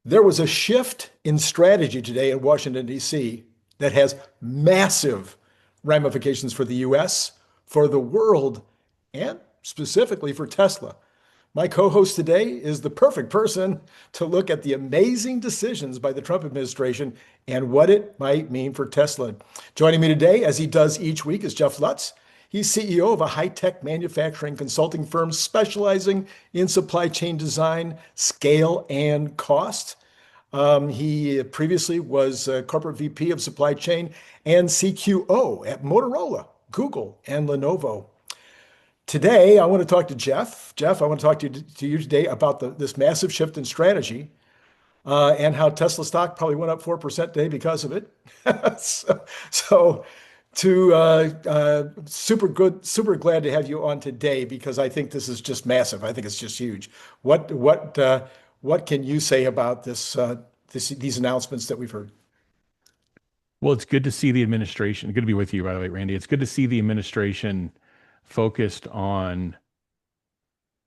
There was a shift in strategy today in Washington, D.C. that has massive ramifications for the U.S., for the world, and specifically for Tesla. My co-host today is the perfect person to look at the amazing decisions by the Trump administration and what it might mean for Tesla. Joining me today, as he does each week, is Jeff Lutz. He's CEO of a high-tech manufacturing consulting firm specializing in supply chain design, scale, and cost. He previously was corporate VP of supply chain and CQO at Motorola, Google, and Lenovo. Today, I want to talk to Jeff. Jeff, I want to talk to you today about this massive shift in strategy and how Tesla stock probably went up 4% today because of it. So, so super good, super glad to have you on today because I think this is just massive. I think it's just huge. What can you say about these announcements that we've heard? Well, it's good to see the administration. Good to be with you, by the way, Randy. It's good to see the administration focused on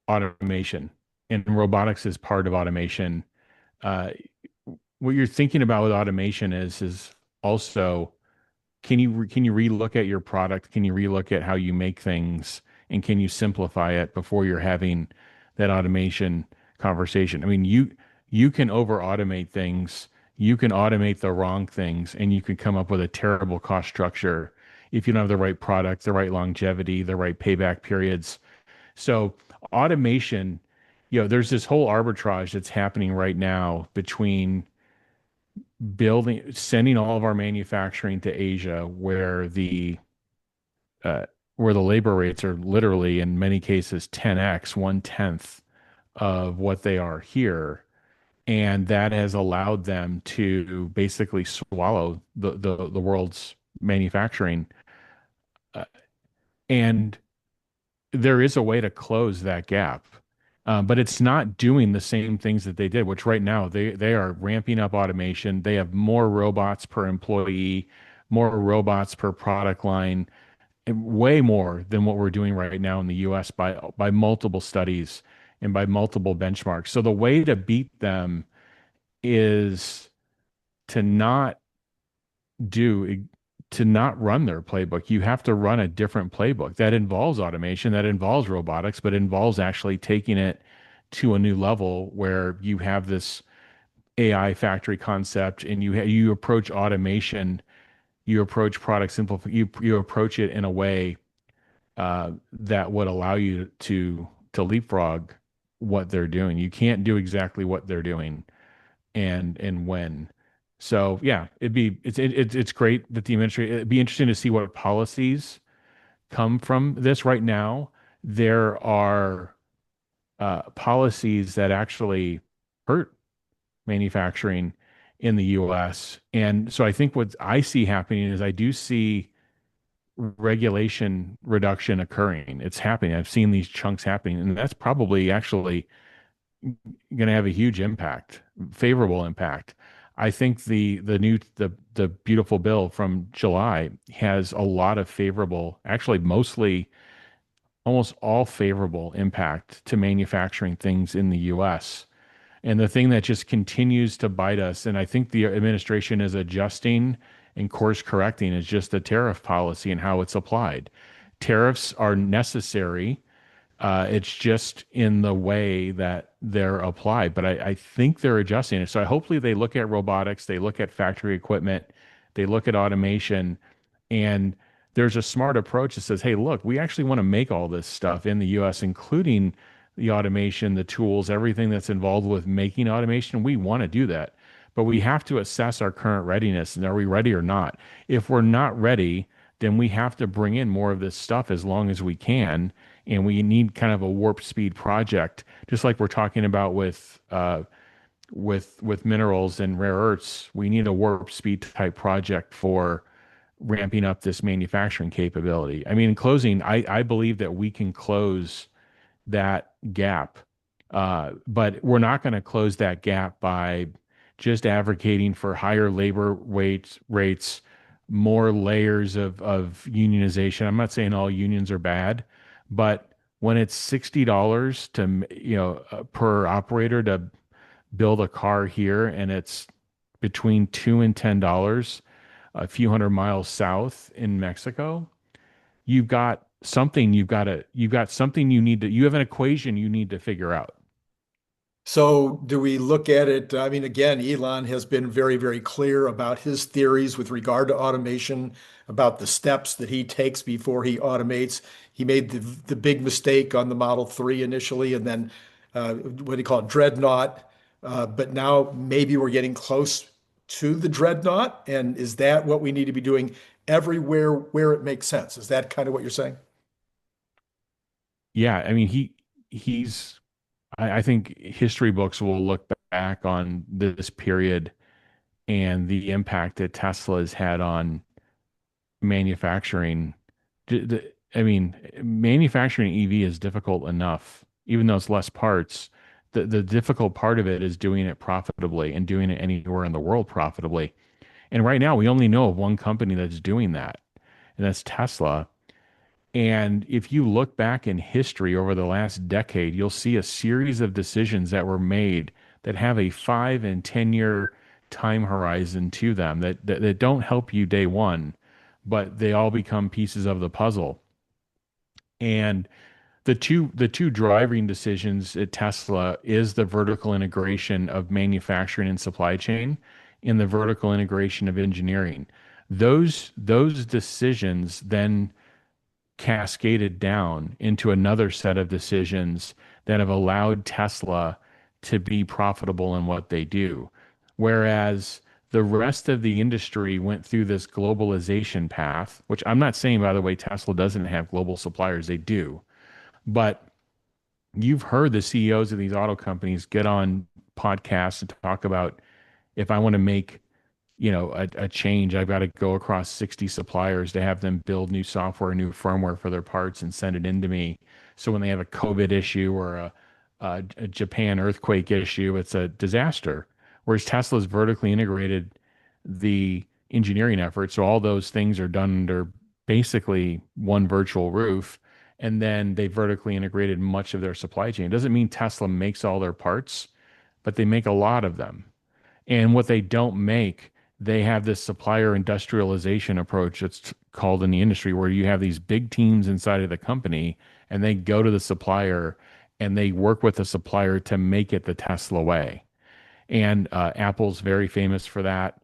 automation, and robotics is part of automation. Uh, what you're thinking about with automation is also can you relook at your product? Can you relook at how you make things, and can you simplify it before you're having that automation conversation? I mean, you can over automate things, you can automate the wrong things, and you can come up with a terrible cost structure if you don't have the right product, the right longevity, the right payback periods. So automation, there's this whole arbitrage that's happening right now between sending all of our manufacturing to Asia, uh, where the labor rates are literally in many cases 10x, 1/10 of what they are here, and that has allowed them to basically swallow the world's manufacturing. Uh, and there is a way to close that gap. But it's not doing the same things that they did, which right now they are ramping up automation. They have more robots per employee, more robots per product line, and way more than what we're doing right now in the US by multiple studies and by multiple benchmarks. So the way to beat them is to not do to not run their playbook. You have to run a different playbook that involves automation, that involves robotics, but involves actually taking it to a new level where you have this AI factory concept, and you approach automation, you approach product simplification, you approach it in a way that would allow you to leapfrog what they're doing. You can't do exactly what they're doing and when. So yeah, it's great that the administration. It'd be interesting to see what policies come from this. Right now, there are policies that actually hurt manufacturing in the U.S. And so I think what I see happening is I do see regulation reduction occurring. It's happening. I've seen these chunks happening, and that's probably actually going to have a huge impact, favorable impact. I think the beautiful bill from July has a lot of favorable, actually mostly almost all favorable impact to manufacturing things in the US. And the thing that just continues to bite us, and I think the administration is adjusting and course correcting, is just the tariff policy and how it's applied. Tariffs are necessary, it's just in the way that they're applied, but I think they're adjusting it. So hopefully they look at robotics, they look at factory equipment, they look at automation, and there's a smart approach that says, hey, look, we actually want to make all this stuff in the US, including the automation, the tools, everything that's involved with making automation. We want to do that, but we have to assess our current readiness, and are we ready or not? If we're not ready, then we have to bring in more of this stuff as long as we can, and we need kind of a warp speed project, just like we're talking about with minerals and rare earths. We need a warp speed type project for ramping up this manufacturing capability. I mean, in closing, I believe that we can close that gap, but we're not going to close that gap by just advocating for higher labor rates, more layers of unionization. I'm not saying all unions are bad, but when it's $60 to per operator to build a car here and it's between $2 and $10 a few hundred miles south in Mexico, you've got something you have an equation you need to figure out. So, do we look at it? I mean, again, Elon has been very, very clear about his theories with regard to automation, about the steps that he takes before he automates. He made the big mistake on the Model 3 initially, and then what do you call it, Dreadnought. But now maybe we're getting close to the Dreadnought. And is that what we need to be doing everywhere where it makes sense? Is that kind of what you're saying? Yeah, I mean he's I think history books will look back on this period and the impact that Tesla has had on manufacturing. I mean, manufacturing EV is difficult enough, even though it's less parts. The difficult part of it is doing it profitably and doing it anywhere in the world profitably. And right now, we only know of one company that's doing that, and that's Tesla. And if you look back in history over the last decade, you'll see a series of decisions that were made that have a 5 and 10 year time horizon to them that don't help you day one, but they all become pieces of the puzzle. And the two driving decisions at Tesla is the vertical integration of manufacturing and supply chain and the vertical integration of engineering. Those decisions then cascaded down into another set of decisions that have allowed Tesla to be profitable in what they do. Whereas the rest of the industry went through this globalization path, which I'm not saying, by the way, Tesla doesn't have global suppliers. They do. But you've heard the CEOs of these auto companies get on podcasts and talk about, if I want to make a change, I've got to go across 60 suppliers to have them build new software, new firmware for their parts and send it into me. So when they have a COVID issue or a Japan earthquake issue, it's a disaster. Whereas Tesla's vertically integrated the engineering effort. So all those things are done under basically one virtual roof. And then they vertically integrated much of their supply chain. It doesn't mean Tesla makes all their parts, but they make a lot of them. And what they don't make, they have this supplier industrialization approach that's called in the industry, where you have these big teams inside of the company and they go to the supplier and they work with the supplier to make it the Tesla way. And Apple's very famous for that.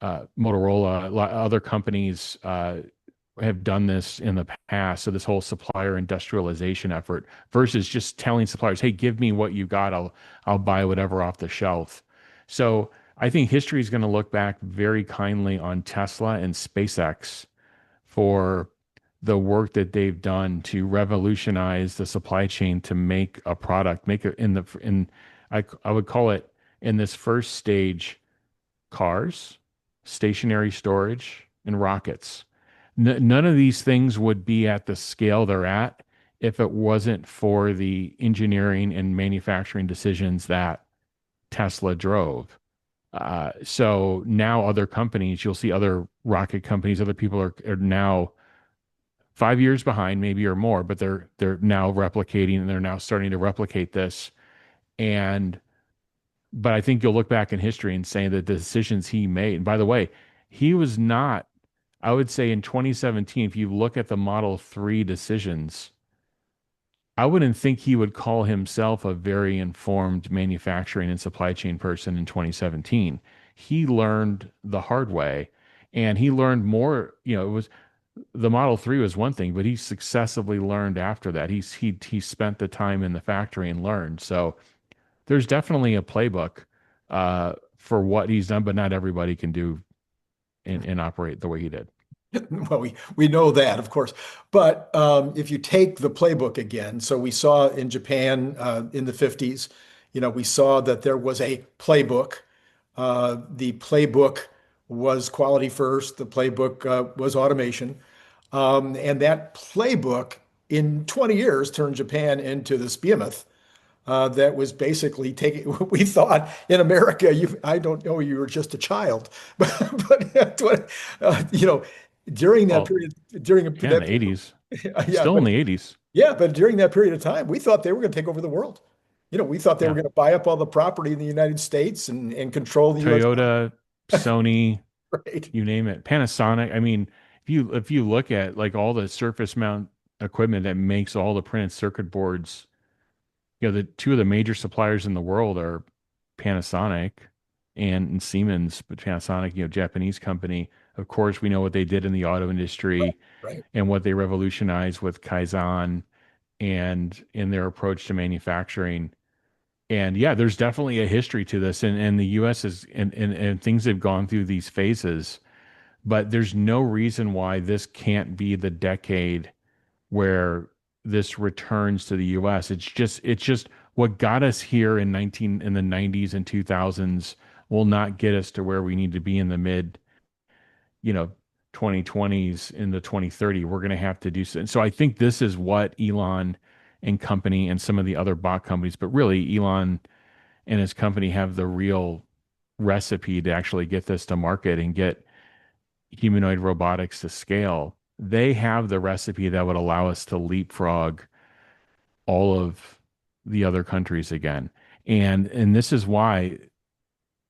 Motorola, other companies have done this in the past. So this whole supplier industrialization effort versus just telling suppliers, "Hey, give me what you got. I'll buy whatever off the shelf." So I think history is going to look back very kindly on Tesla and SpaceX for the work that they've done to revolutionize the supply chain to make a product, make it I would call it, in this first stage, cars, stationary storage, and rockets. None of these things would be at the scale they're at if it wasn't for the engineering and manufacturing decisions that Tesla drove. So now other companies, you'll see other rocket companies, other people are now 5 years behind, maybe or more, but they're now replicating and they're now starting to replicate this. But I think you'll look back in history and say that the decisions he made, and by the way, he was not, I would say in 2017, if you look at the Model 3 decisions, I wouldn't think he would call himself a very informed manufacturing and supply chain person in 2017. He learned the hard way and he learned more. It was the Model 3 was one thing, but he successively learned after that. He spent the time in the factory and learned. So there's definitely a playbook for what he's done, but not everybody can do and operate the way he did. Well, we know that, of course. But if you take the playbook again, so we saw in Japan in the 50s, we saw that there was a playbook. The playbook was quality first. The playbook was automation. And that playbook in 20 years turned Japan into this behemoth that was basically taking, we thought in America, I don't know, you were just a child, but during that Well, period, during yeah, in that, the 80s, yeah, still in but the 80s. yeah, but during that period of time, we thought they were going to take over the world. We thought they were Yeah. going to buy up all the property in the United States and control the U.S. Toyota, Sony, Right. you name it. Panasonic. I mean, if you look at like all the surface mount equipment that makes all the printed circuit boards, the two of the major suppliers in the world are Panasonic and Siemens, but Panasonic, Japanese company. Of course, we know what they did in the auto industry Right. and what they revolutionized with Kaizen and in their approach to manufacturing. And yeah, there's definitely a history to this, and the U.S. is and things have gone through these phases, but there's no reason why this can't be the decade where this returns to the US. It's just what got us here in the 90s and 2000s will not get us to where we need to be in the mid, you know, 2020s in the 2030. We're going to have to do so. And so I think this is what Elon and company and some of the other bot companies, but really Elon and his company have the real recipe to actually get this to market and get humanoid robotics to scale. They have the recipe that would allow us to leapfrog all of the other countries again. And this is why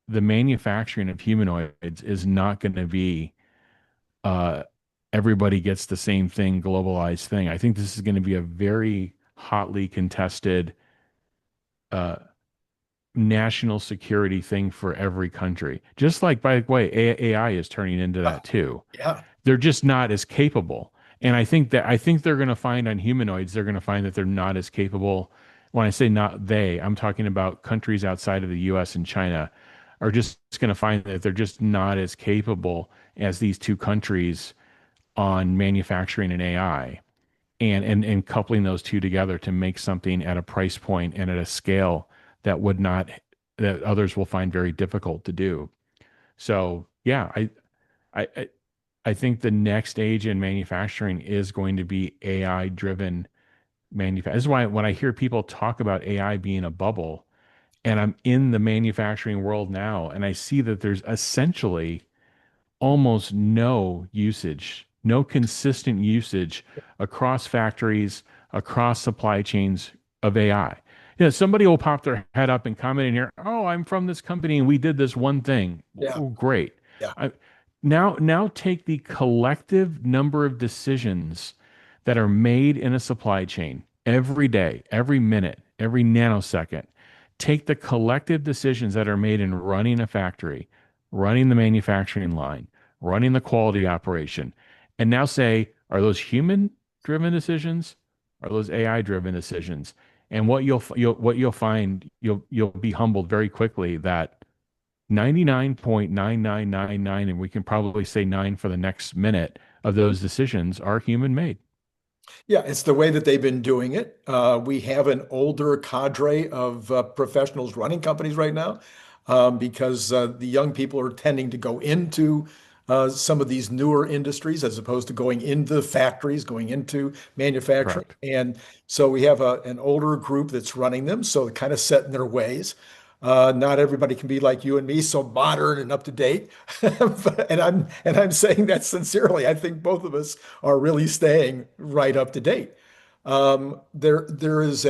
the manufacturing of humanoids is not going to be uh, everybody gets the same thing, globalized thing. I think this is going to be a very hotly contested uh, national security thing for every country. Just like, by the way, AI is turning into that too. Yeah. They're just not as capable. And I think they're going to find on humanoids, they're going to find that they're not as capable. When I say not they, I'm talking about countries outside of the US and China are just going to find that they're just not as capable as these two countries on manufacturing and AI and coupling those two together to make something at a price point and at a scale that others will find very difficult to do. So yeah, I I think the next age in manufacturing is going to be AI driven manufacturing. This is why when I hear people talk about AI being a bubble, and I'm in the manufacturing world now, and I see that there's essentially almost no usage, no consistent usage across factories, across supply chains of AI. Somebody will pop their head up and comment in here, "Oh, I'm from this company and we did this one thing." Yeah. Oh, great. Yeah. I, now take the collective number of decisions that are made in a supply chain every day, every minute, every nanosecond. Take the collective decisions that are made in running a factory, running the manufacturing line, running the quality operation, and now say, are those human driven decisions? Are those AI driven decisions? And what you'll find, you'll be humbled very quickly that 99.9999, and we can probably say nine for the next minute, of those decisions are human made. Yeah, it's the way that they've been doing it. We have an older cadre of professionals running companies right now because the young people are tending to go into some of these newer industries as opposed to going into factories, going into manufacturing. Correct. And so we have an older group that's running them, so they're kind of set in their ways. Not everybody can be like you and me, so modern and up to date. And I'm saying that sincerely. I think both of us are really staying right up to date. There is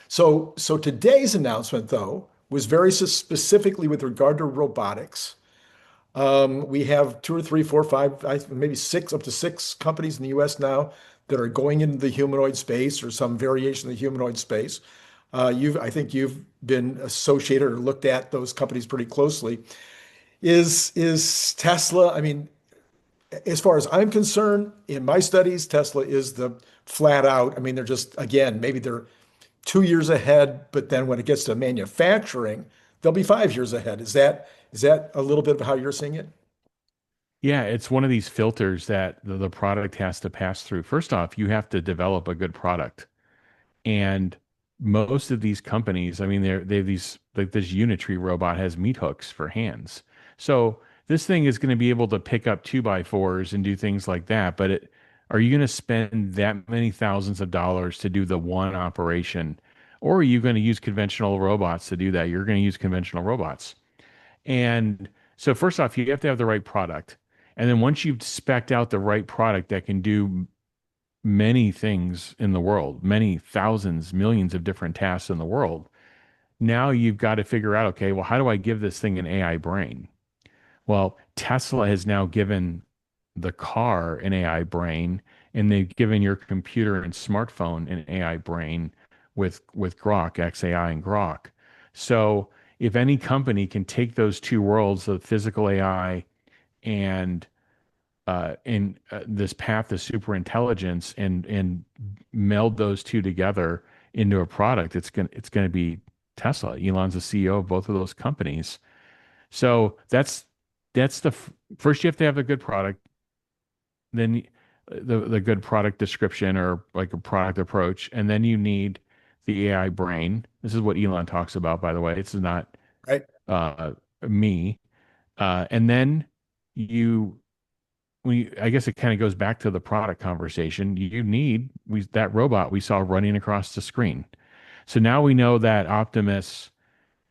so today's announcement though was very specifically with regard to robotics. We have two or three, four, five, maybe six, up to six companies in the US now that are going into the humanoid space or some variation of the humanoid space. I think you've been associated or looked at those companies pretty closely. Is Tesla? I mean, as far as I'm concerned, in my studies, Tesla is the flat out. I mean, they're just again, maybe they're 2 years ahead, but then when it gets to manufacturing, they'll be 5 years ahead. Is that a little bit of how you're seeing it? Yeah, it's one of these filters that the product has to pass through. First off, you have to develop a good product. And most of these companies, I mean, they have these, like this Unitree robot has meat hooks for hands. So this thing is going to be able to pick up two by fours and do things like that. But are you going to spend that many thousands of dollars to do the one operation? Or are you going to use conventional robots to do that? You're going to use conventional robots. And so first off, you have to have the right product. And then once you've specced out the right product that can do many things in the world, many thousands, millions of different tasks in the world, Now you've got to figure out, okay, well, how do I give this thing an AI brain? Well, Tesla has now given the car an AI brain, and they've given your computer and smartphone an AI brain with Grok, XAI and Grok. So if any company can take those two worlds of physical AI and in this path to super intelligence and meld those two together into a product, it's gonna be Tesla. Elon's the CEO of both of those companies. So that's first you have to have a good product, then the good product description or like a product approach, and then you need the AI brain. This is what Elon talks about, by the way. It's not Right. uh, me. And then you I guess it kind of goes back to the product conversation. You need that robot we saw running across the screen. So now we know that Optimus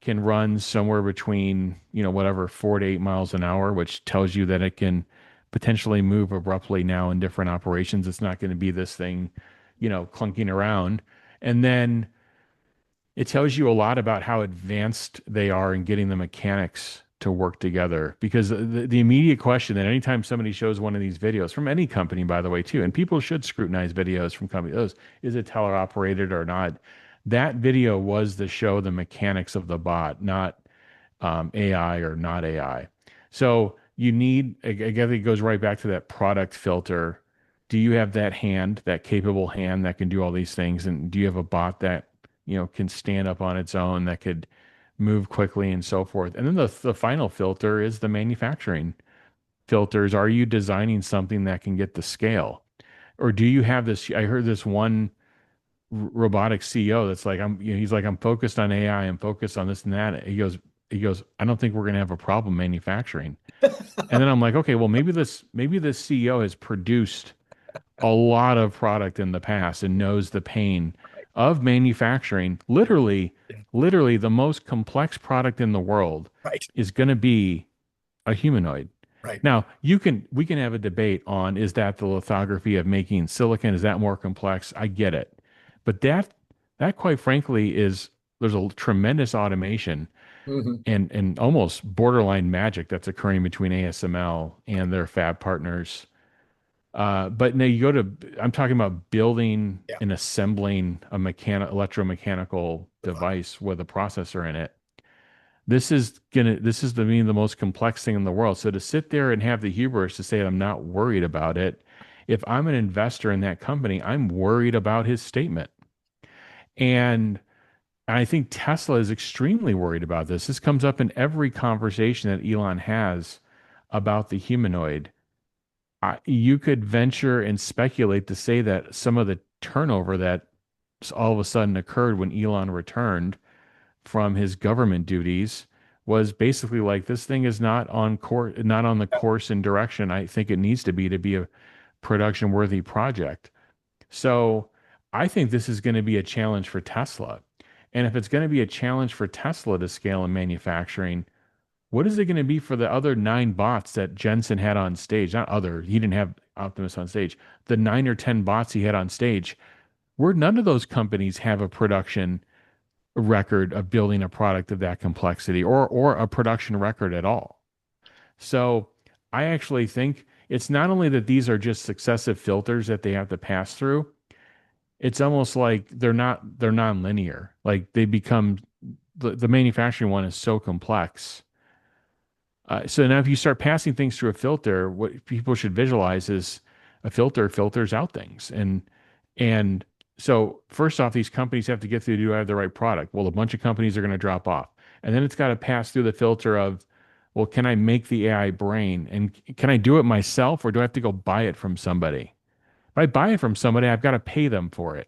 can run somewhere between, whatever, 4 to 8 miles an hour, which tells you that it can potentially move abruptly now in different operations. It's not going to be this thing, clunking around. And then it tells you a lot about how advanced they are in getting the mechanics to work together. Because the immediate question that anytime somebody shows one of these videos from any company, by the way, too, and people should scrutinize videos from companies, is it teleoperated or not? That video was to show the mechanics of the bot, not AI or not AI. So you need, again, it goes right back to that product filter. Do you have that hand, that capable hand that can do all these things? And do you have a bot that, can stand up on its own, that could move quickly and so forth? And then the final filter is the manufacturing filters. Are you designing something that can get the scale? Or do you have this? I heard this one robotic CEO that's like, he's like, I'm focused on AI, I'm focused on this and that. He goes, I don't think we're going to have a problem manufacturing. And then I'm like, okay, well, maybe this CEO has produced a lot of product in the past and knows the pain of manufacturing. Yeah. Literally the most complex product in the world Right. is going to be a humanoid. Right. Now, we can have a debate on, is that the lithography of making silicon? Is that more complex? I get it. But that quite frankly there's a tremendous automation Hmm. and almost borderline magic that's occurring between ASML and their fab partners. But now I'm talking about building Yeah. and assembling a electromechanical Wow. device with a processor in it. This is the most complex thing in the world. So to sit there and have the hubris to say I'm not worried about it, if I'm an investor in that company, I'm worried about his statement. And I think Tesla is extremely worried about this. This comes up in every conversation that Elon has about the humanoid. You could venture and speculate to say that some of the turnover that all of a sudden occurred when Elon returned from his government duties was basically like, this thing is not on course, not on the course and direction I think it needs to be a production worthy project. So I think this is going to be a challenge for Tesla. And if it's going to be a challenge for Tesla to scale in manufacturing, what is it going to be for the other 9 bots that Jensen had on stage? Not other, he didn't have Optimus on stage. The 9 or 10 bots he had on stage, where none of those companies have a production record of building a product of that complexity or a production record at all. So I actually think it's not only that these are just successive filters that they have to pass through, it's almost like they're non-linear. Like they become the manufacturing one is so complex. So now if you start passing things through a filter, what people should visualize is a filter filters out things. And so first off, these companies have to get through, do I have the right product? Well, a bunch of companies are going to drop off. And then it's got to pass through the filter of, well, can I make the AI brain? And can I do it myself, or do I have to go buy it from somebody? If I buy it from somebody, I've got to pay them for it.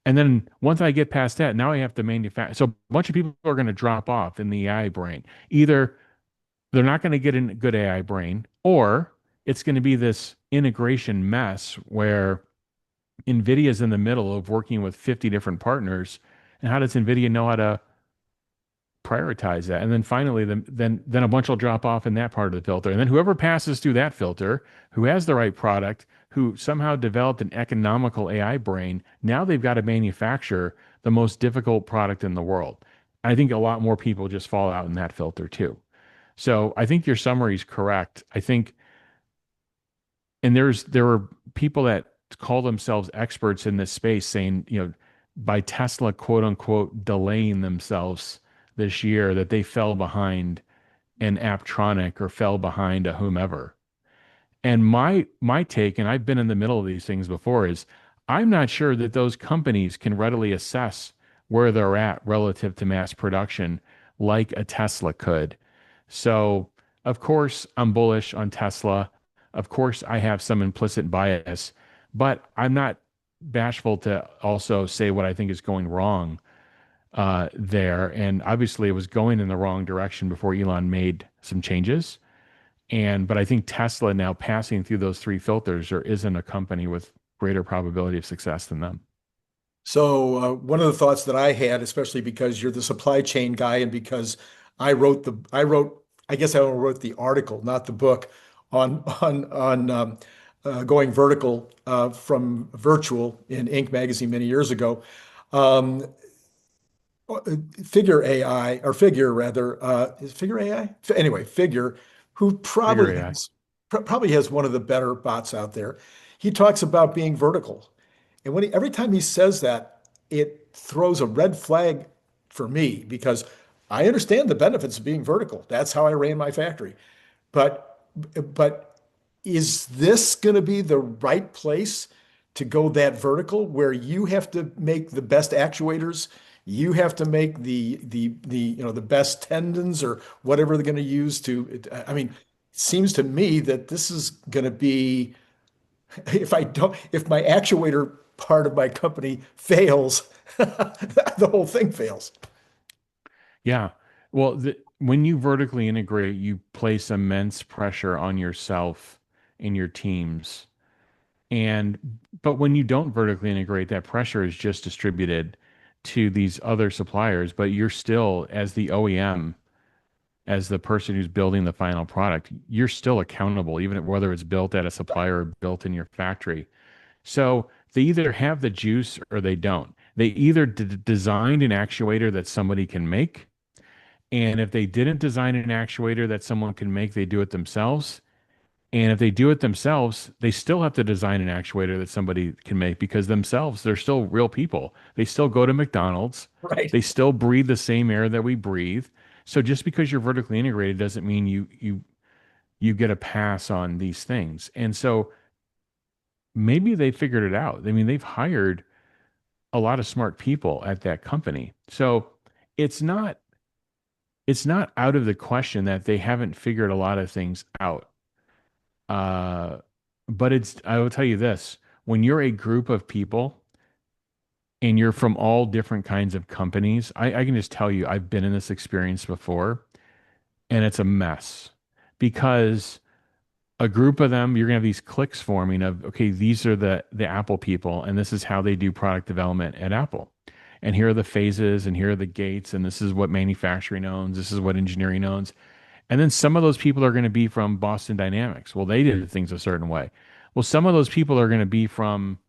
And then once I get past that, now I have to manufacture. So a bunch of people are going to drop off in the AI brain. Either they're not going to get a good AI brain, or it's going to be this integration mess where NVIDIA's in the middle of working with 50 different partners. And how does NVIDIA know how to prioritize that? And then finally, then a bunch will drop off in that part of the filter. And then whoever passes through that filter, who has the right product, who somehow developed an economical AI brain, now they've got to manufacture the most difficult product in the world. I think a lot more people just fall out in that filter too. So I think your summary is correct. I think, and there were people that call themselves experts in this space saying, by Tesla, quote unquote, delaying themselves this year, that they fell behind an Apptronic or fell behind a whomever. And my take, and I've been in the middle of these things before, is I'm not sure that those companies can readily assess where they're at relative to mass production like a Tesla could. So, of course, I'm bullish on Tesla. Of course, I have some implicit bias, but I'm not bashful to also say what I think is going wrong there. And obviously, it was going in the wrong direction before Elon made some changes. But I think Tesla now passing through those three filters, there isn't a company with greater probability of success than them. So one of the thoughts that I had, especially because you're the supply chain guy, and because I guess I wrote the article, not the book, on going vertical from virtual in Inc. magazine many years ago. Um, Figure AI, or Figure rather, is Figure AI? Anyway, Figure, who Figure AI. probably has one of the better bots out there. He talks about being vertical. And every time he says that, it throws a red flag for me because I understand the benefits of being vertical. That's how I ran my factory. But but is this going to be the right place to go that vertical where you have to make the best actuators, you have to make the best tendons or whatever they're going to use to, I mean, it seems to me that this is going to be, if my actuator part of my company fails, the whole thing fails. Yeah. Well, when you vertically integrate, you place immense pressure on yourself and your teams. And but when you don't vertically integrate, that pressure is just distributed to these other suppliers, but you're still, as the OEM, as the person who's building the final product, you're still accountable, even whether it's built at a supplier or built in your factory. So they either have the juice or they don't. They either designed an actuator that somebody can make, and if they didn't design an actuator that someone can make, they do it themselves. And if they do it themselves, they still have to design an actuator that somebody can make because themselves, they're still real people. They still go to McDonald's. Right. They still breathe the same air that we breathe. So just because you're vertically integrated doesn't mean you get a pass on these things. And so maybe they figured it out. I mean, they've hired a lot of smart people at that company. So it's not it's not out of the question that they haven't figured a lot of things out. Uh, but I will tell you this, when you're a group of people and you're from all different kinds of companies, I can just tell you, I've been in this experience before and it's a mess because a group of them, you're gonna have these cliques forming of, okay, these are the Apple people, and this is how they do product development at Apple. And here are the phases, and here are the gates, and this is what manufacturing owns, this is what engineering owns. And then some of those people are going to be from Boston Dynamics. Well, they did things a certain way. Well, some of those people are going to be from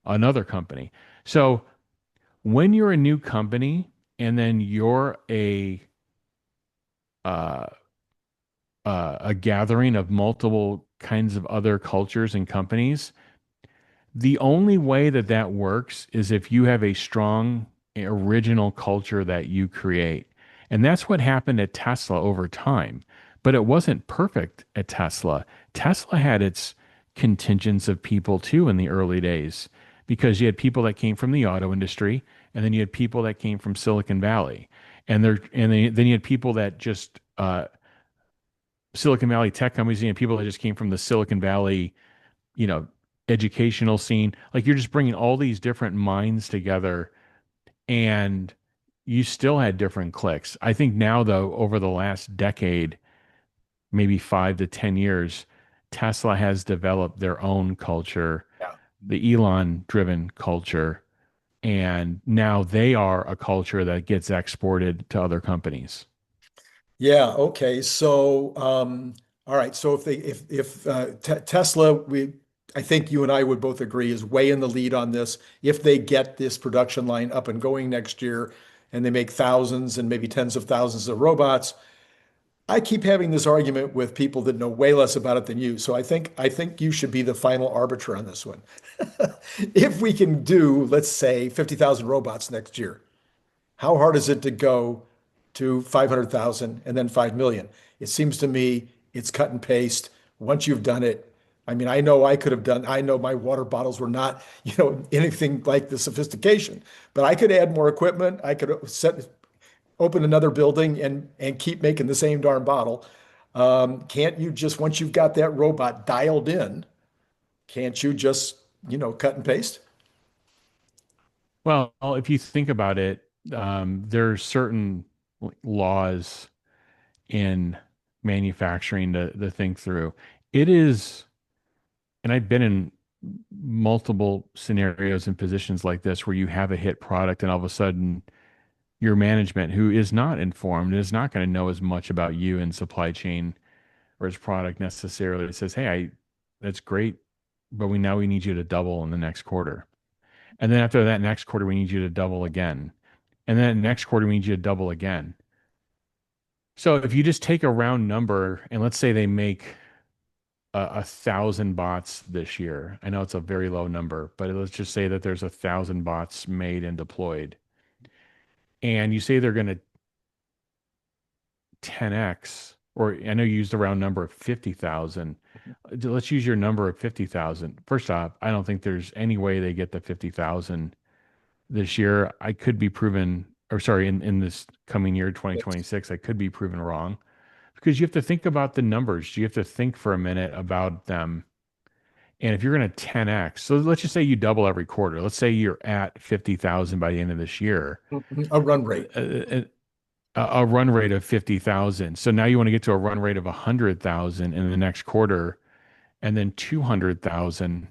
another company. So when you're a new company and then you're uh, a gathering of multiple kinds of other cultures and companies, the only way that that works is if you have a strong original culture that you create. And that's what happened at Tesla over time. But it wasn't perfect at Tesla. Tesla had its contingents of people too in the early days because you had people that came from the auto industry and then you had people that came from Silicon Valley. Then you had people that just Silicon Valley tech companies and people that just came from the Silicon Valley, you know, educational scene. Like you're just bringing all these different minds together and you still had different cliques. I think now, though, over the last decade, maybe 5 to 10 years, Tesla has developed their own culture, Yeah. the Elon driven culture. And now they are a culture that gets exported to other companies. Yeah. Okay. So, all right. So if Tesla, I think you and I would both agree, is way in the lead on this. If they get this production line up and going next year and they make thousands and maybe tens of thousands of robots, I keep having this argument with people that know way less about it than you. So I think you should be the final arbiter on this one. If we can do, let's say, 50,000 robots next year, how hard is it to go to 500,000 and then 5 million? It seems to me it's cut and paste. Once you've done it, I mean, I know I could have done, I know my water bottles were not, anything like the sophistication, but I could add more equipment. I could open another building and keep making the same darn bottle. Can't you just, once you've got that robot dialed in, can't you just, cut and paste? Well, if you think about it, there's certain laws in manufacturing to think through. It is, and I've been in multiple scenarios and positions like this where you have a hit product and all of a sudden your management, who is not informed, is not going to know as much about you and supply chain or his product necessarily, says, "Hey, that's great, but we need you to double in the next quarter." And then after that next quarter, we need you to double again. And then next quarter, we need you to double again. So if you just take a round number and let's say they make 1,000 bots this year. I know it's a very low number, but let's just say that there's 1,000 bots made and deployed. And you say they're going to 10x, or I know you used a round number of 50,000. Let's use your number of 50,000. First off, I don't think there's any way they get the 50,000 this year. I could be proven, or sorry, in this coming year, 2026, I could be proven wrong because you have to think about the numbers. You have to think for a minute about them. And if you're going to 10x, so let's just say you double every quarter. Let's say you're at 50,000 by the end of this year. A run rate. A run rate of 50,000. So now you want to get to a run rate of 100,000 in the next quarter, and then 200,000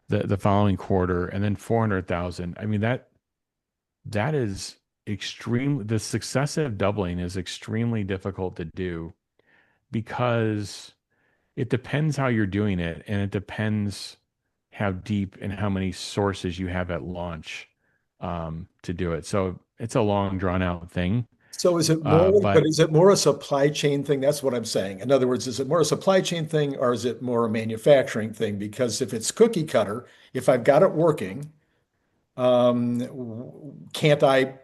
the following quarter, and then 400,000. I mean, that is extreme. The successive doubling is extremely difficult to do because it depends how you're doing it, and it depends how deep and how many sources you have at launch to do it. So it's a long, drawn out thing. So is it more, But but is it more a supply chain thing? That's what I'm saying. In other words, is it more a supply chain thing or is it more a manufacturing thing? Because if it's cookie cutter, if I've got it working, can't I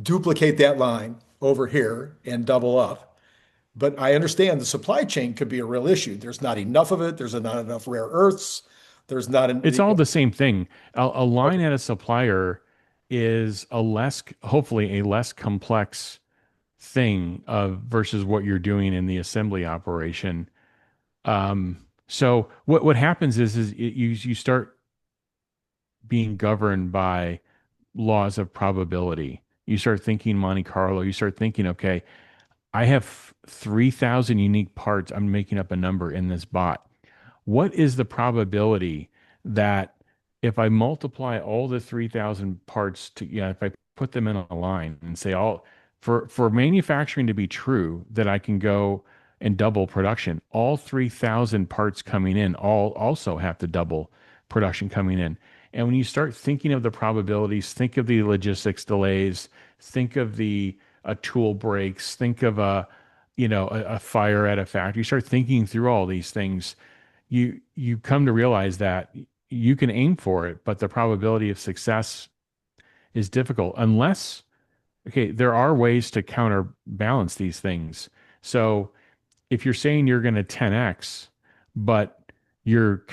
duplicate that line over here and double up? But I understand the supply chain could be a real issue. There's not enough of it. There's not enough rare earths. There's not it's an, all the same thing. A line okay. at a supplier is hopefully a less complex thing of versus what you're doing in the assembly operation. So what happens you start being governed by laws of probability. You start thinking Monte Carlo. You start thinking, okay, I have 3,000 unique parts. I'm making up a number in this bot. What is the probability that if I multiply all the 3,000 parts to, if I put them in a line and say all for manufacturing to be true, that I can go and double production, all 3,000 parts coming in all also have to double production coming in. And when you start thinking of the probabilities, think of the logistics delays, think of the tool breaks, think of a fire at a factory. You start thinking through all these things. You come to realize that you can aim for it, but the probability of success is difficult unless, okay, there are ways to counterbalance these things. So if you're saying you're going to 10x, but you're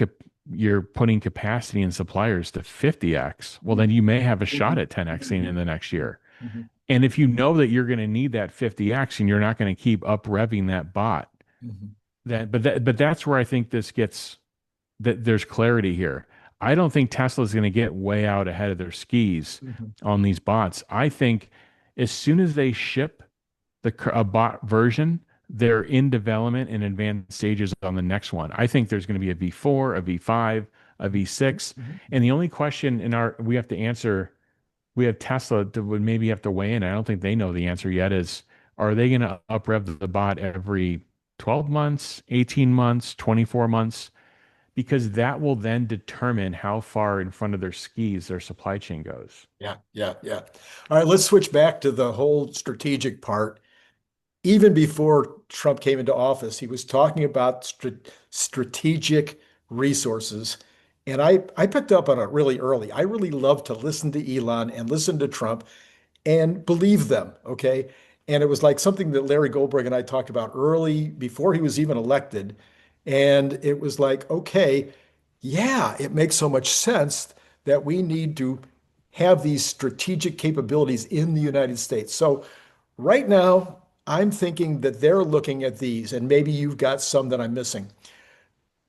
putting capacity in suppliers to 50x, well, then you may have a shot at 10xing in the next year. Mhm. And if you know that you're going to need that 50x and you're not going to keep up revving that bot, Mhm. but that's where I think this gets that there's clarity here. I don't think Tesla's going to get way out ahead of their skis Mhm. on these bots. I think as soon as they ship a bot version, they're in development and advanced stages on the next one. I think there's going to be a V4, a V5, a V6, Mhm. and the only question we have to answer, we have Tesla that would maybe have to weigh in. I don't think they know the answer yet. Is are they going to up rev the bot every 12 months, 18 months, 24 months? because that will then determine how far in front of their skis their supply chain goes. Yeah, yeah, yeah. All right, let's switch back to the whole strategic part. Even before Trump came into office, he was talking about strategic resources. And I picked up on it really early. I really love to listen to Elon and listen to Trump and believe them. Okay. And it was like something that Larry Goldberg and I talked about early before he was even elected. And it was like, okay, yeah, it makes so much sense that we need to have these strategic capabilities in the United States. So right now, I'm thinking that they're looking at these, and maybe you've got some that I'm missing.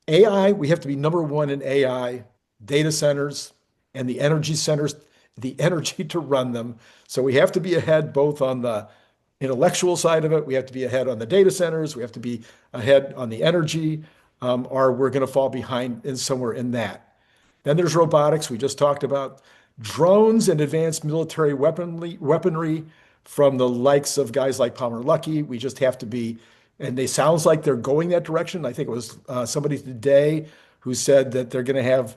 AI, we have to be number one in AI, data centers, and the energy centers, the energy to run them. So we have to be ahead both on the intellectual side of it. We have to be ahead on the data centers. We have to be ahead on the energy, or we're going to fall behind in somewhere in that. Then there's robotics. We just talked about drones and advanced military weaponry from the likes of guys like Palmer Luckey. We just have to be, and they sounds like they're going that direction. I think it was somebody today who said that they're going to have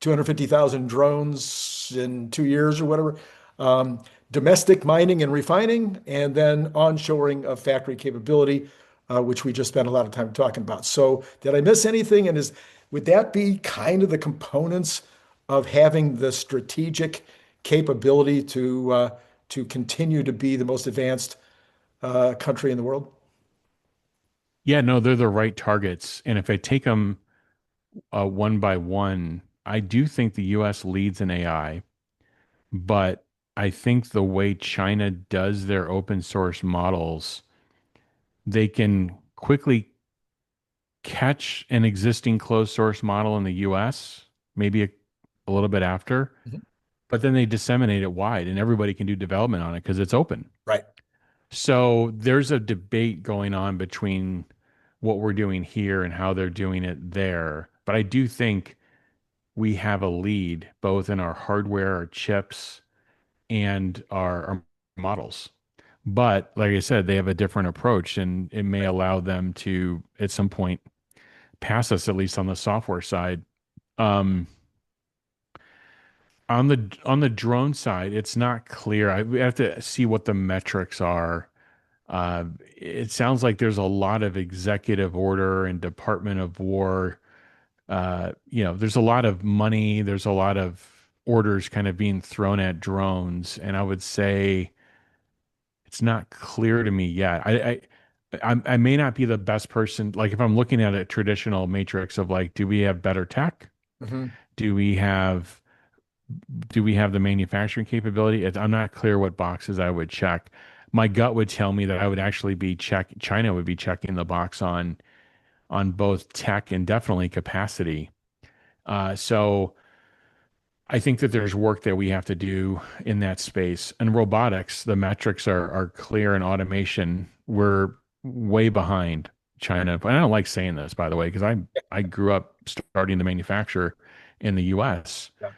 250,000 drones in 2 years or whatever. Domestic mining and refining, and then onshoring of factory capability, which we just spent a lot of time talking about. So, did I miss anything? And would that be kind of the components of having the strategic capability to continue to be the most advanced country in the world? Yeah, no, they're the right targets. And if I take them one by one, I do think the US leads in AI, but I think the way China does their open source models, they can quickly catch an existing closed source model in the US, maybe a little bit after, Mhm. but then they disseminate it wide and everybody can do development on it because it's open. Right. So there's a debate going on between what we're doing here and how they're doing it there. But I do think we have a lead both in our hardware, our chips, and our models. But like I said, they have a different approach and it may allow them to, at some point, pass us, at least on the software side. Um, on the drone side, it's not clear. We have to see what the metrics are. It sounds like there's a lot of executive order and Department of War. There's a lot of money. There's a lot of orders kind of being thrown at drones, and I would say it's not clear to me yet. I may not be the best person. Like if I'm looking at a traditional matrix of like, do we have better tech? Mhm. Do we have do we have the manufacturing capability? I'm not clear what boxes I would check. My gut would tell me that I would actually be China would be checking the box on both tech and definitely capacity. So I think that there's work that we have to do in that space. And robotics, the metrics are clear, and automation, we're way behind China. But I don't like saying this, by the way, because I grew up starting to manufacture in the U.S. Yeah.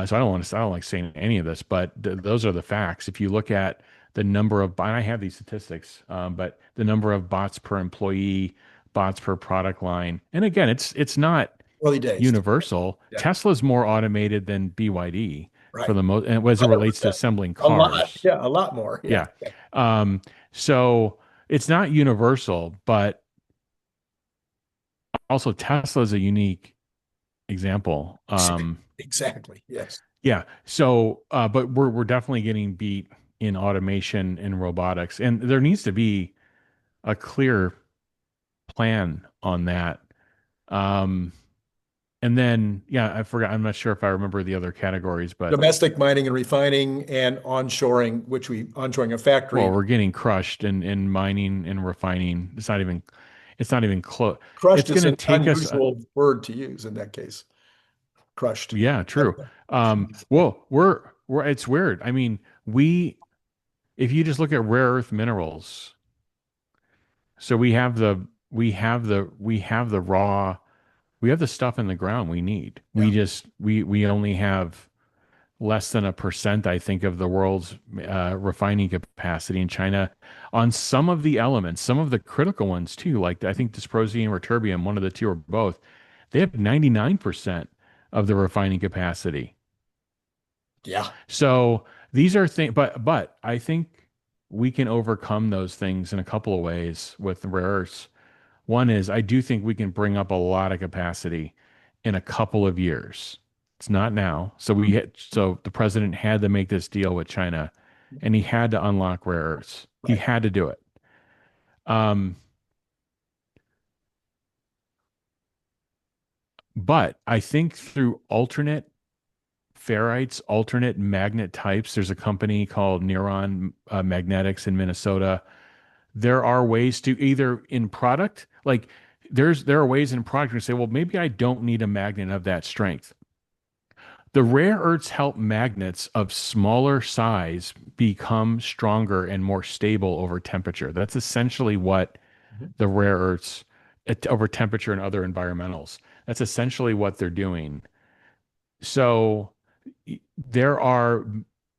So I don't like saying any of this, but those are the facts. If you look at the number of, and I have these statistics, but the number of bots per employee, bots per product line, and again, it's not Early days. universal. Yeah. Tesla's more automated than BYD for Right. the most, and as it relates to 100%. assembling A lot. cars. Yeah. A lot more. Yeah. Yeah. So it's not universal, but also Tesla is a unique example. Exactly. Yes. Yeah. So, but we're definitely getting beat in automation and robotics, and there needs to be a clear plan on that. Um, and then, yeah, I forgot. I'm not sure if I remember the other categories, but Domestic mining and refining and onshoring, onshoring a well, factory. we're getting crushed in mining and refining. It's not even close. Crushed It's going is to an take us. unusual word to use in that case. Crushed. Yeah, true. Well, it's weird. I mean, if you just look at rare earth minerals, so we have the stuff in the ground we need. Yeah. We only have less than 1%, I think, of the world's refining capacity in China on some of the elements, some of the critical ones too. Like I think dysprosium or terbium, one of the two or both. They have 99% of the refining capacity. Yeah. So these are things, but I think we can overcome those things in a couple of ways with rare earths. One is I do think we can bring up a lot of capacity in a couple of years. It's not now. So the president had to make this deal with China and he had to unlock rare earths. He Right. had to do it. Um, but I think through alternate ferrites, alternate magnet types, there's a company called Neuron Magnetics in Minnesota. There are ways to either in product, like there are ways in product to say, well, maybe I don't need a magnet of that strength. The rare earths help magnets of smaller size become stronger and more stable over temperature. That's essentially what Mhm. the rare earths over temperature and other environmentals. That's essentially what they're doing. So there are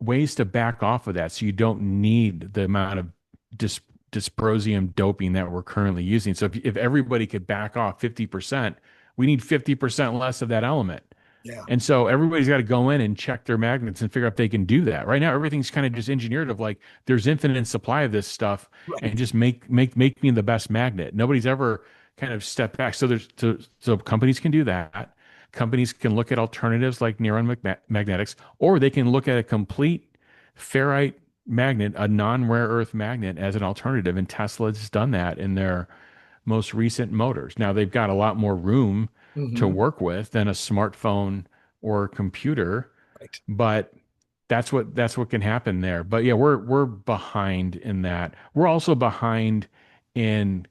ways to back off of that so you don't need the amount of dis dysprosium doping that we're currently using. So if everybody could back off 50%, we need 50% less of that element. Yeah. And so everybody's got to go in and check their magnets and figure out if they can do that. Right now, everything's kind of just engineered of like there's infinite supply of this stuff and Right. just make me the best magnet. Nobody's ever kind of stepped back. So companies can do that. Companies can look at alternatives like magnetics, or they can look at a complete ferrite magnet, a non-rare earth magnet as an alternative. And Tesla's done that in their most recent motors. Now they've got a lot more room to Hmm. work with than a smartphone or a computer, Right. but that's what can happen there. But yeah, we're behind in that. We're also behind in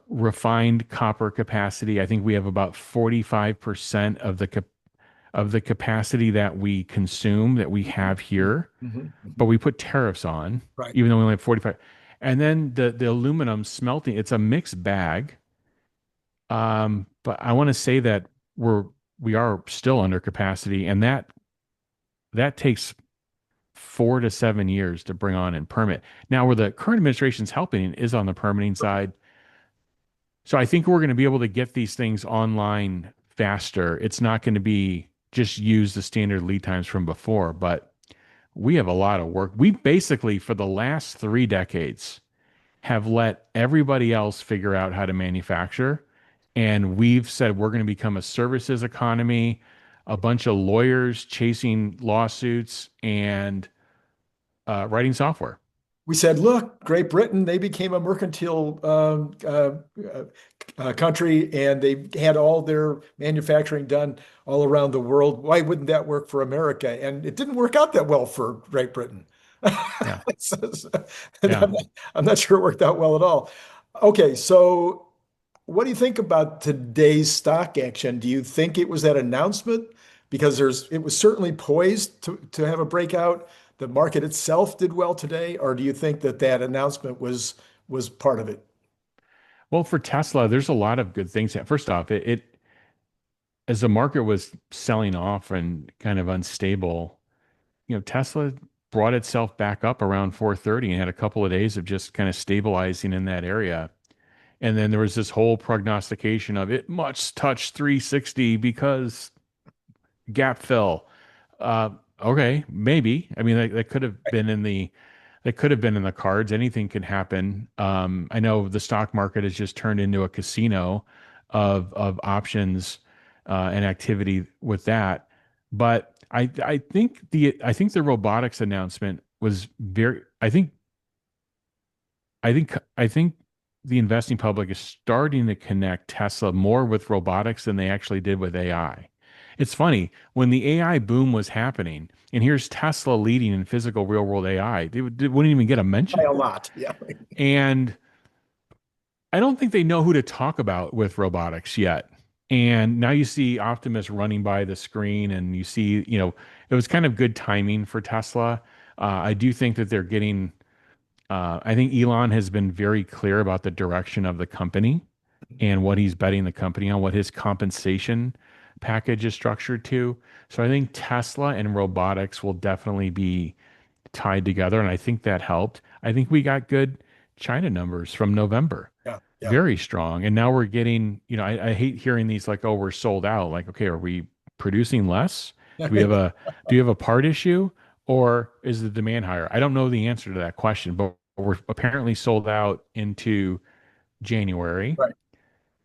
refined copper capacity. I think we have about 45% of the capacity that we consume that we have Hmm. here, Hmm. but we put tariffs on, Right. even though we only have 45. And then the aluminum smelting, it's a mixed bag. But I want to say that we are still under capacity, and that takes 4 to 7 years to bring on and permit. Now, where the current administration's helping is on the permitting side. So I think we're going to be able to get these things online faster. It's not going to be just use the standard lead times from before, but we have a lot of work. We basically, for the last 3 decades, have let everybody else figure out how to manufacture. And we've said we're going to become a services economy, a bunch of lawyers chasing lawsuits and writing software. We said, look, Great Britain, they became a mercantile country and they had all their manufacturing done all around the world. Why wouldn't that work for America? And it didn't work out that well for Great Britain. Yeah. So- Yeah. I'm not sure it worked out well at all. Okay, so what do you think about today's stock action? Do you think it was that announcement? Because it was certainly poised to have a breakout. The market itself did well today, or do you think that that announcement was part of it? Well, for Tesla, there's a lot of good things. First off, it as the market was selling off and kind of unstable, Tesla brought itself back up around 430 and had a couple of days of just kind of stabilizing in that area. And then there was this whole prognostication of it must touch 360 because gap fill. Uh, okay, maybe. I mean, that could have been in the cards. Anything can happen. I know the stock market has just turned into a casino of options and activity with that. But I think the robotics announcement was very. I think the investing public is starting to connect Tesla more with robotics than they actually did with AI. It's funny when the AI boom was happening, and here's Tesla leading in physical real world AI. They wouldn't even get a By mention. a lot. Yeah. And I don't think they know who to talk about with robotics yet. And now you see Optimus running by the screen, and you see, it was kind of good timing for Tesla. I do think that they're getting I think Elon has been very clear about the direction of the company and what he's betting the company on, what his compensation package is structured to. So I think Tesla and robotics will definitely be tied together. And I think that helped. I think we got good China numbers from November. Yeah. Yeah. very strong. And now we're getting, I hate hearing these like, oh, we're sold out. Like, okay, are we producing less? Do you have a part issue, or is the demand higher? I don't know the answer to that question, but we're apparently sold out into January. Right.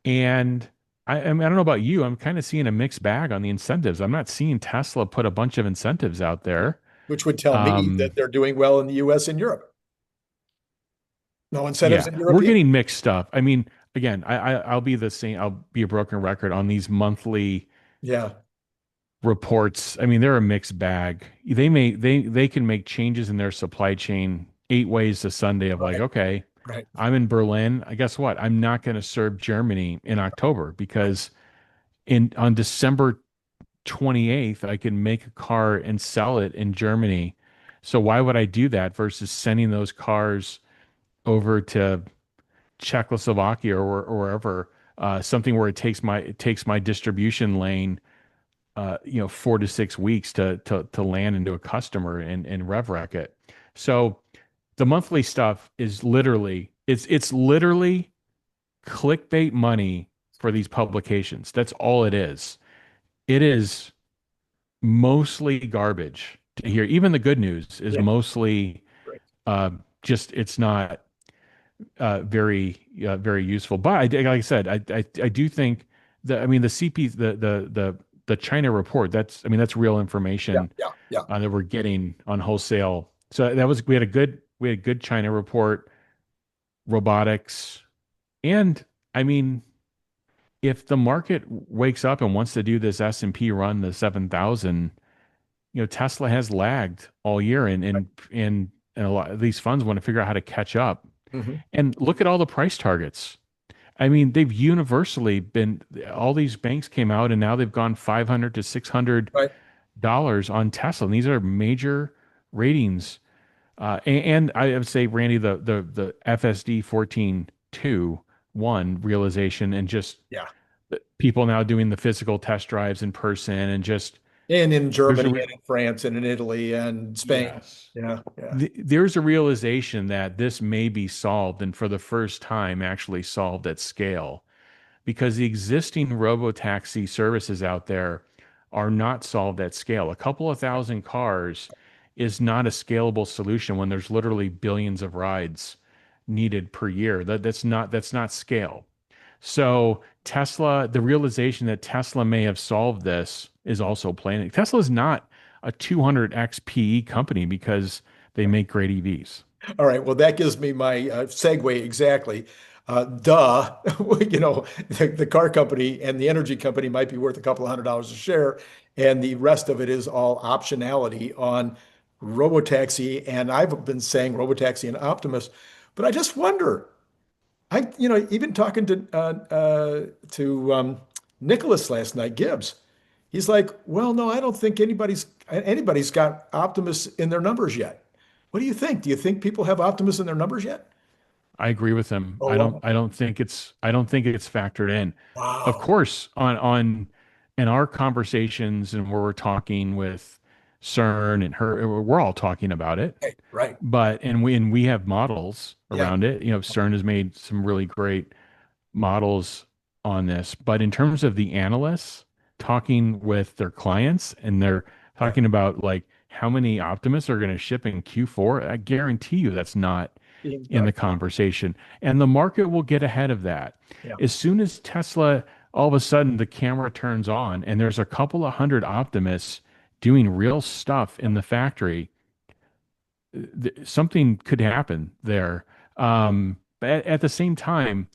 And I don't know about you. I'm kind of seeing a mixed bag on the incentives. I'm not seeing Tesla put a bunch of incentives out there. Which would tell me Um, that they're doing well in the US and Europe. No incentives yeah, in we're Europe either. getting mixed stuff. I mean, again, I'll be the same. I'll be a broken record on these monthly Yeah. reports. I mean, they're a mixed bag. They can make changes in their supply chain 8 ways to Sunday of like, Right. okay, Right. I'm in Berlin. I guess what? I'm not going to serve Germany in October Right. because in on December 28th, I can make a car and sell it in Germany. So why would I do that versus sending those cars over to Czechoslovakia or wherever, something where it takes my distribution lane, 4 to 6 weeks to land into a customer and rev rec it. So the monthly stuff is literally clickbait money for these publications. That's all it is. It is mostly garbage to hear. Even the good news is Yeah. mostly Right. just it's not very useful. But like I said, I do think I mean the CP the China report, that's real Yeah. information Yeah. Yeah. that we're getting on wholesale. So we had a good China report, robotics, and I mean if the market wakes up and wants to do this S&P run the 7,000, Tesla has lagged all year, and a lot of these funds want to figure out how to catch up. Hmm. And look at all the price targets. I mean, they've universally been, all these banks came out and now they've gone 500 to Right. $600 on Tesla. And these are major ratings. And I would say, Randy, the FSD 14.2.1 realization, and just Yeah. people now doing the physical test drives in person, and just And in there's a Germany re- and in France and in Italy and Spain. yes. Yeah. Yeah. There's a realization that this may be solved, and for the first time actually solved at scale, because the existing robotaxi services out there are not solved at scale. A couple of thousand cars is not a scalable solution when there's literally billions of rides needed per year. That's not scale. So Tesla, the realization that Tesla may have solved this is also playing. Tesla is not a 200x PE company because they make great EVs. All right. Well, that gives me my segue exactly. Duh. The car company and the energy company might be worth a couple of $100 a share, and the rest of it is all optionality on robotaxi. And I've been saying robotaxi and Optimus, but I just wonder. Even talking to Nicholas last night, Gibbs, he's like, "Well, no, I don't think anybody's got Optimus in their numbers yet." What do you think? Do you think people have Optimus in their numbers yet? I agree with him. Oh, I don't think it's factored in. Of wow. course, on in our conversations and where we're talking with Cern and her, we're all talking about it. Right, right. But and we have models Yeah. around it. CERN has made some really great models on this. But in terms of the analysts talking with their clients, and they're Yeah. talking about like how many Optimus are going to ship in Q4, I guarantee you that's not Being in done. the conversation. And the market will get ahead of that. Yeah. As soon as Tesla, all of a sudden the camera turns on and there's a couple of hundred Optimists doing real stuff in the factory, something could happen there. But at the same time,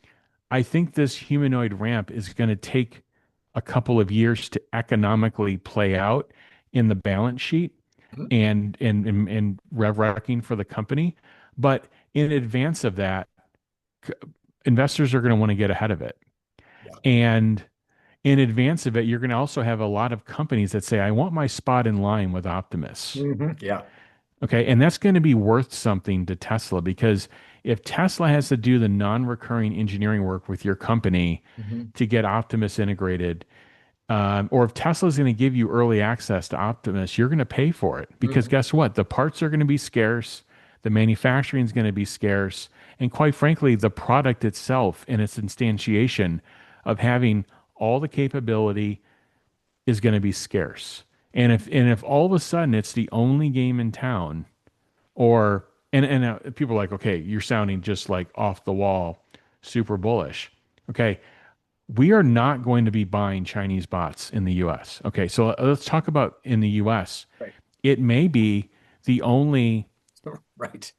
I think this humanoid ramp is going to take a couple of years to economically play out in the balance sheet Mhm. and rev wrecking for the company. But in advance of that, c- investors are going to want to get ahead of it. Yeah. And in advance of it, you're going to also have a lot of companies that say, I want my spot in line with Optimus. Yeah. Okay. And that's going to be worth something to Tesla, because if Tesla has to do the non-recurring engineering work with your company Mhm. to get Optimus integrated, or if Tesla's going to give you early access to Optimus, you're going to pay for it, because Mhm. guess what? The parts are going to be scarce. The manufacturing is going to be scarce. And quite frankly, the product itself and its instantiation of having all the capability is going to be scarce. And if all of a sudden it's the only game in town, or and people are like, okay, you're sounding just like off the wall, super bullish. Okay, we are not going to be buying Chinese bots in the US. Okay, so let's talk about in the US. Right. It may be the only Right.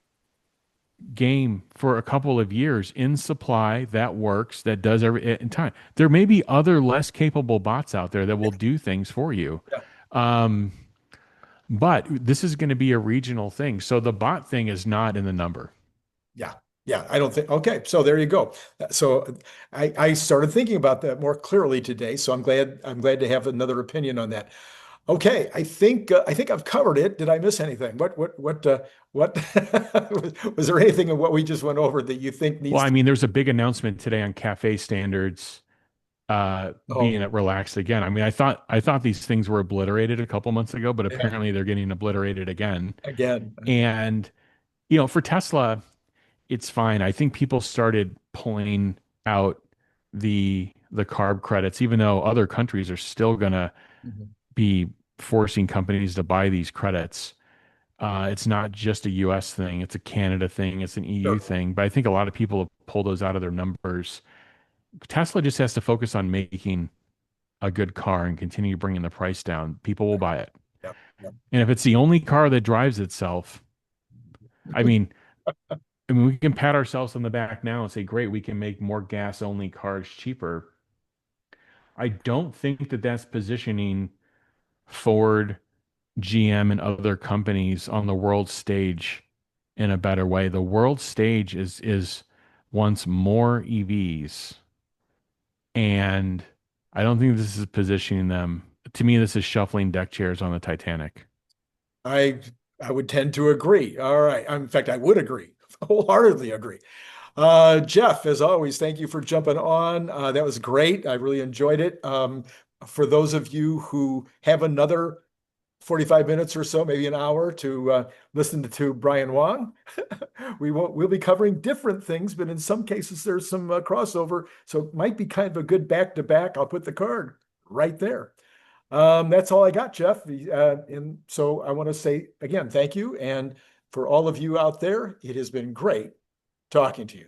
game for a couple of years in supply that works, that does every in time. There may be other less capable bots out there that will do things for you. Yeah. Um, but this is going to be a regional thing. So the bot thing is not in the number. Yeah. Yeah. I don't think. Okay. So there you go. So I started thinking about that more clearly today. So I'm glad to have another opinion on that. Okay. I think I've covered it. Did I miss anything? What was there anything in what we just went over that you think Well, needs I to? mean, there's a big announcement today on cafe standards Oh, being relaxed again. I mean, I thought these things were obliterated a couple months ago, but yeah. apparently they're getting obliterated again. Again. And for Tesla, it's fine. I think people started pulling out the carb credits, even though other countries are still gonna Mhm. be forcing companies to buy these credits. It's not just a US thing, it's a Canada thing, it's an EU Sure. thing. But I think a lot of people have pulled those out of their numbers. Tesla just has to focus on making a good car and continue bringing the price down. People will buy it. Yep. Yep. And if it's the only car that drives itself, I mean, we can pat ourselves on the back now and say, great, we can make more gas only cars cheaper. I don't think that that's positioning Ford, GM, and other companies on the world stage in a better way. The world stage is wants more EVs, and I don't think this is positioning them. To me, this is shuffling deck chairs on the Titanic. I I would tend to agree. All right. In fact, I would agree. Wholeheartedly agree. Jeff, as always, thank you for jumping on. That was great. I really enjoyed it. For those of you who have another 45 minutes or so, maybe an hour to listen to Brian Wong, we'll be covering different things, but in some cases there's some crossover. So it might be kind of a good back to back. I'll put the card right there. That's all I got, Jeff. And so I want to say again, thank you. And for all of you out there, it has been great talking to you.